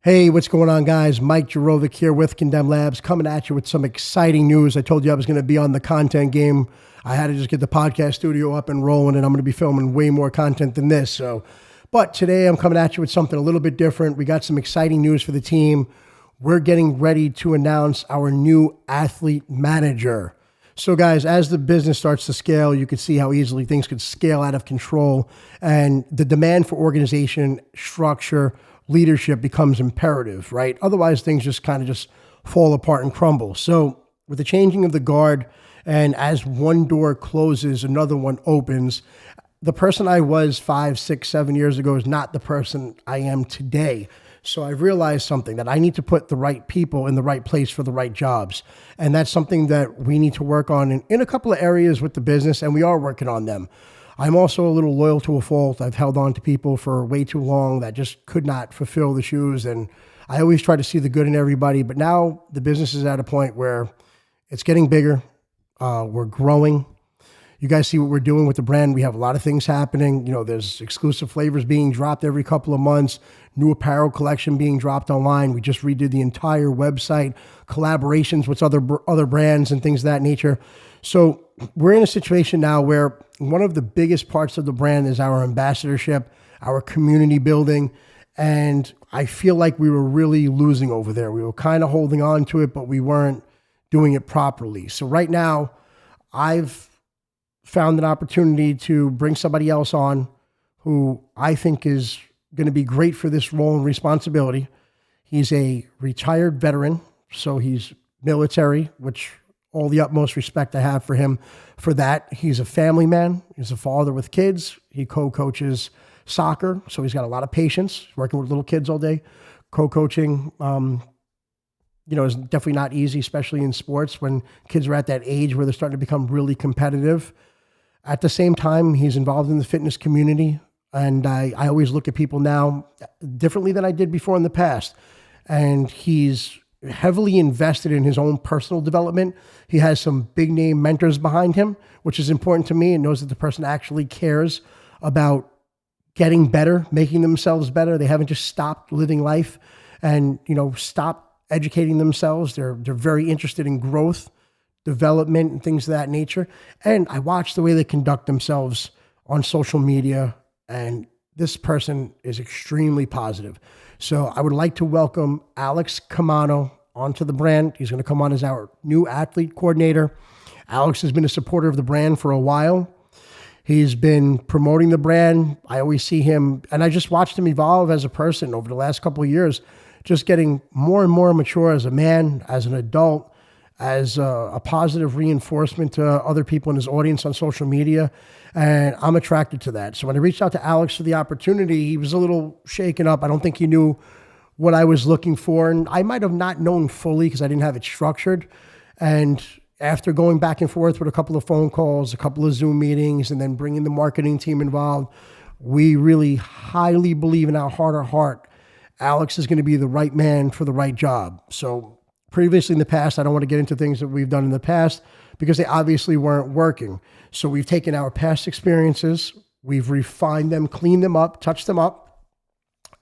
Hey, what's going on, guys? Mike Jarovic here with Condemned Labz, coming at you with some exciting news. I told you I was going to be on the content game. I had to just get the podcast studio up and rolling, and I'm going to be filming way more content than this. But today I'm coming at you with something a little bit different. We got some exciting news for the team. We're getting ready to announce our new athlete manager. So guys, as the business starts to scale, you can see how easily things could scale out of control, and the demand for organization, structure, leadership becomes imperative, right? Otherwise, things just kind of just fall apart and crumble. So with the changing of the guard, and as one door closes, another one opens, the person I was 5, 6, 7 years ago is not the person I am today. So I've realized something, that I need to put the right people in the right place for the right jobs. And that's something that we need to work on in a couple of areas with the business, and we are working on them. I'm also a little loyal to a fault. I've held on to people for way too long that just could not fulfill the shoes. And I always try to see the good in everybody. But now the business is at a point where it's getting bigger. We're growing. You guys see what we're doing with the brand. We have a lot of things happening. You know, there's exclusive flavors being dropped every couple of months, new apparel collection being dropped online. We just redid the entire website, collaborations with other brands and things of that nature. So we're in a situation now where one of the biggest parts of the brand is our ambassadorship, our community building. And I feel like we were really losing over there. We were kind of holding on to it, but we weren't doing it properly. So right now, I've found an opportunity to bring somebody else on who I think is going to be great for this role and responsibility. He's a retired veteran, so he's military, which all the utmost respect I have for him for that. He's a family man. He's a father with kids. He co-coaches soccer, so he's got a lot of patience, working with little kids all day. Co-coaching, is definitely not easy, especially in sports when kids are at that age where they're starting to become really competitive. At the same time, he's involved in the fitness community, and I always look at people now differently than I did before in the past. And he's heavily invested in his own personal development. He has some big name mentors behind him, which is important to me, and knows that the person actually cares about getting better, making themselves better. They haven't just stopped living life and, stopped educating themselves. They're very interested in growth, development, and things of that nature. And I watch the way they conduct themselves on social media, and this person is extremely positive. So I would like to welcome Alex Caamano onto the brand. He's going to come on as our new athlete coordinator. Alex has been a supporter of the brand for a while. He's been promoting the brand. I always see him, and I just watched him evolve as a person over the last couple of years, just getting more and more mature as a man, as an adult, as a positive reinforcement to other people in his audience on social media. And I'm attracted to that. So when I reached out to Alex for the opportunity, he was a little shaken up. I don't think he knew what I was looking for. And I might have not known fully because I didn't have it structured. And after going back and forth with a couple of phone calls, a couple of Zoom meetings, and then bringing the marketing team involved, we really highly believe in our heart of heart, Alex is going to be the right man for the right job. So previously in the past, I don't want to get into things that we've done in the past because they obviously weren't working. So we've taken our past experiences, we've refined them, cleaned them up, touched them up.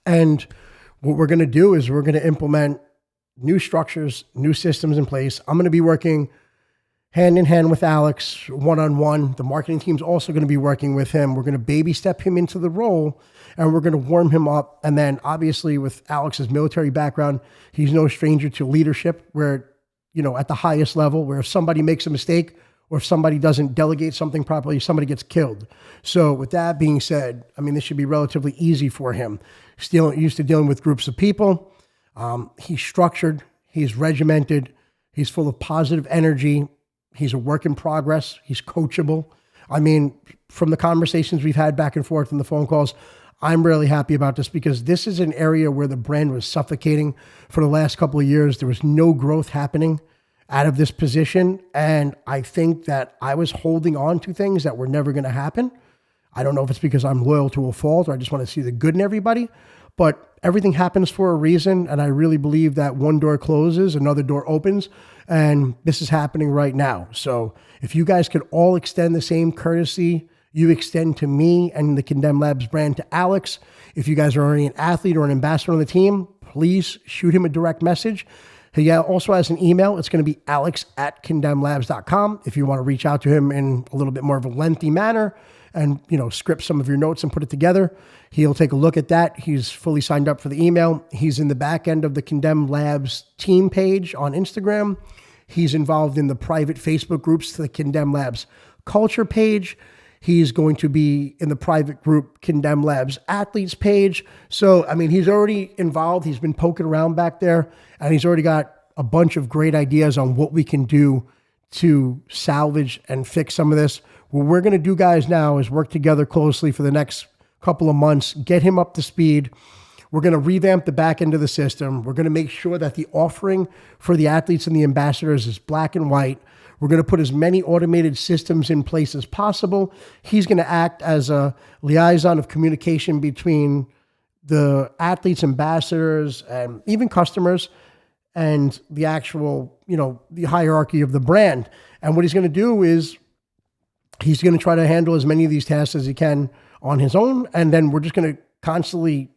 And what we're going to do is we're going to implement new structures, new systems in place. I'm going to be working hand in hand with Alex, one-on-one. The marketing team's also going to be working with him. We're going to baby step him into the role, and we're going to warm him up. And then obviously with Alex's military background, he's no stranger to leadership where, at the highest level, where if somebody makes a mistake or if somebody doesn't delegate something properly, somebody gets killed. So with that being said, this should be relatively easy for him. Still used to dealing with groups of people. He's structured, he's regimented, he's full of positive energy. He's a work in progress. He's coachable. From the conversations we've had back and forth and the phone calls, I'm really happy about this because this is an area where the brand was suffocating for the last couple of years. There was no growth happening out of this position. And I think that I was holding on to things that were never going to happen. I don't know if it's because I'm loyal to a fault or I just want to see the good in everybody, but everything happens for a reason. And I really believe that one door closes, another door opens, and this is happening right now. So if you guys could all extend the same courtesy you extend to me and the Condemned Labz brand to Alex, if you guys are already an athlete or an ambassador on the team, please shoot him a direct message. He also has an email. It's going to be alex@condemnedlabz.com if you want to reach out to him in a little bit more of a lengthy manner and, script some of your notes and put it together. He'll take a look at that. He's fully signed up for the email. He's in the back end of the Condemned Labz team page on Instagram. He's involved in the private Facebook groups to the Condemned Labz culture page. He's going to be in the private group Condemned Labz athletes page. So, he's already involved. He's been poking around back there, and he's already got a bunch of great ideas on what we can do to salvage and fix some of this. What we're going to do, guys, now is work together closely for the next couple of months, get him up to speed. We're going to revamp the back end of the system. We're going to make sure that the offering for the athletes and the ambassadors is black and white. We're going to put as many automated systems in place as possible. He's going to act as a liaison of communication between the athletes, ambassadors, and even customers and the actual, the hierarchy of the brand. And what he's going to do is he's going to try to handle as many of these tasks as he can on his own. And then we're just going to constantly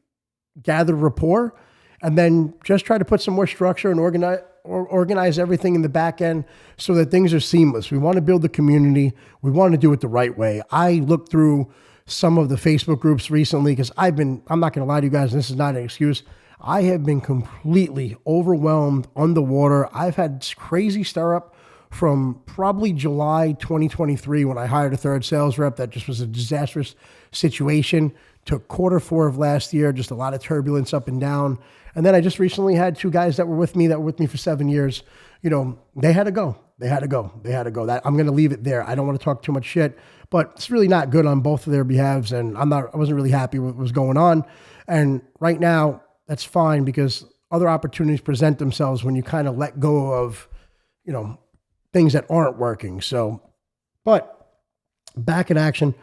gather rapport and then just try to put some more structure and organize everything in the back end so that things are seamless. We want to build the community. We want to do it the right way. I looked through some of the Facebook groups recently because I'm not going to lie to you guys, and this is not an excuse. I have been completely overwhelmed, underwater. I've had crazy stir-up from probably July 2023 when I hired a third sales rep. That just was a disastrous situation. To Q4 of last year, just a lot of turbulence up and down. And then I just recently had two guys that were with me for 7 years. They had to go. I'm going to leave it there. I don't want to talk too much shit, but it's really not good on both of their behalves. And I wasn't really happy with what was going on. And right now, that's fine because other opportunities present themselves when you kind of let go of, things that aren't working. So, but back in action.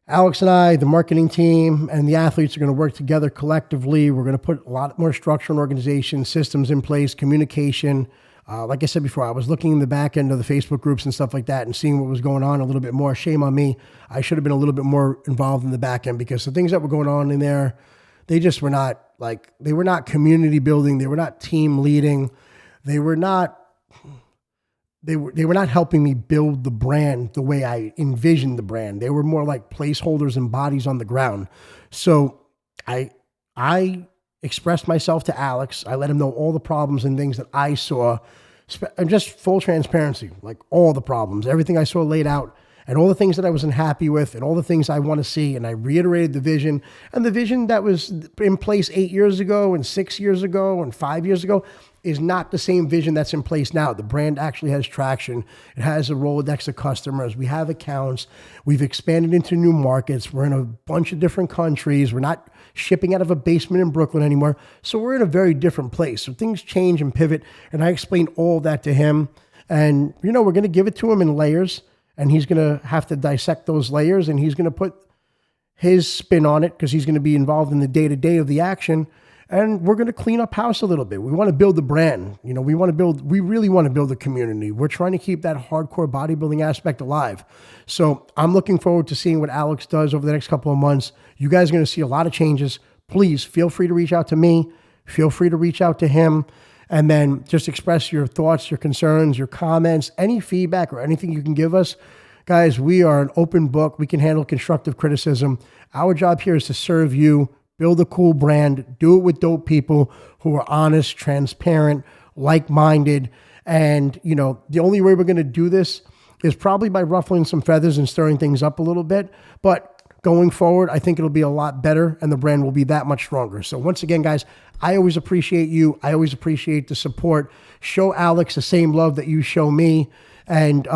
Alex and I, the marketing team, and the athletes are going to work together collectively. We're going to put a lot more structure and organization, systems in place, communication. Like I said before, I was looking in the back end of the Facebook groups and stuff like that and seeing what was going on a little bit more. Shame on me. I should have been a little bit more involved in the back end because the things that were going on in there, they just were not they were not community building. They were not team leading. They were not helping me build the brand the way I envisioned the brand. They were more like placeholders and bodies on the ground. So I expressed myself to Alex. I let him know all the problems and things that I saw, and just full transparency, like all the problems, everything I saw laid out, and all the things that I wasn't happy with, and all the things I want to see. And I reiterated the vision, and the vision that was in place 8 years ago and 6 years ago and 5 years ago is not the same vision that's in place now. The brand actually has traction. It has a Rolodex of customers. We have accounts. We've expanded into new markets. We're in a bunch of different countries. We're not shipping out of a basement in Brooklyn anymore. So we're in a very different place. So things change and pivot. And I explained all that to him. And, we're going to give it to him in layers. And he's going to have to dissect those layers. And he's going to put his spin on it because he's going to be involved in the day-to-day of the action. And we're going to clean up house a little bit. We want to build the brand. We really want to build a community. We're trying to keep that hardcore bodybuilding aspect alive. So I'm looking forward to seeing what Alex does over the next couple of months. You guys are going to see a lot of changes. Please feel free to reach out to me. Feel free to reach out to him. And then just express your thoughts, your concerns, your comments, any feedback or anything you can give us. Guys, we are an open book. We can handle constructive criticism. Our job here is to serve you. Build a cool brand, do it with dope people who are honest, transparent, like-minded. And, the only way we're going to do this is probably by ruffling some feathers and stirring things up a little bit. But going forward, I think it'll be a lot better and the brand will be that much stronger. So once again, guys, I always appreciate you. I always appreciate the support. Show Alex the same love that you show me. And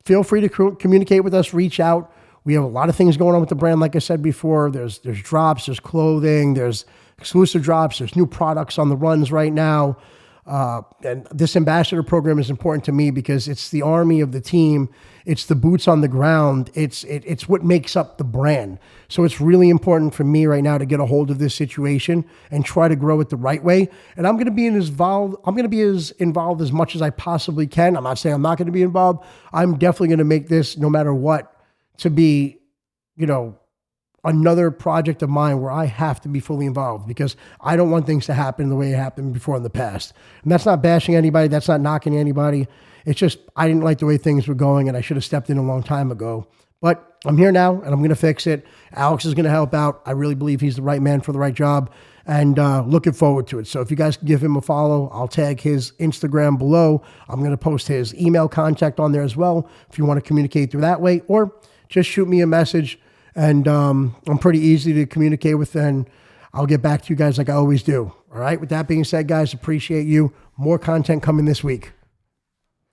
feel free to communicate with us, reach out. We have a lot of things going on with the brand. Like I said before, there's drops, there's clothing, there's exclusive drops, there's new products on the runs right now. And this ambassador program is important to me because it's the army of the team. It's the boots on the ground. It's what makes up the brand. So it's really important for me right now to get a hold of this situation and try to grow it the right way. And I'm going to be as involved as much as I possibly can. I'm not saying I'm not going to be involved. I'm definitely going to make this, no matter what, to be, another project of mine where I have to be fully involved because I don't want things to happen the way it happened before in the past. And that's not bashing anybody. That's not knocking anybody. It's just I didn't like the way things were going and I should have stepped in a long time ago. But I'm here now and I'm going to fix it. Alex is going to help out. I really believe he's the right man for the right job and looking forward to it. So if you guys can give him a follow, I'll tag his Instagram below. I'm going to post his email contact on there as well if you want to communicate through that way, or just shoot me a message. And I'm pretty easy to communicate with, and I'll get back to you guys like I always do. All right. With that being said, guys, appreciate you. More content coming this week.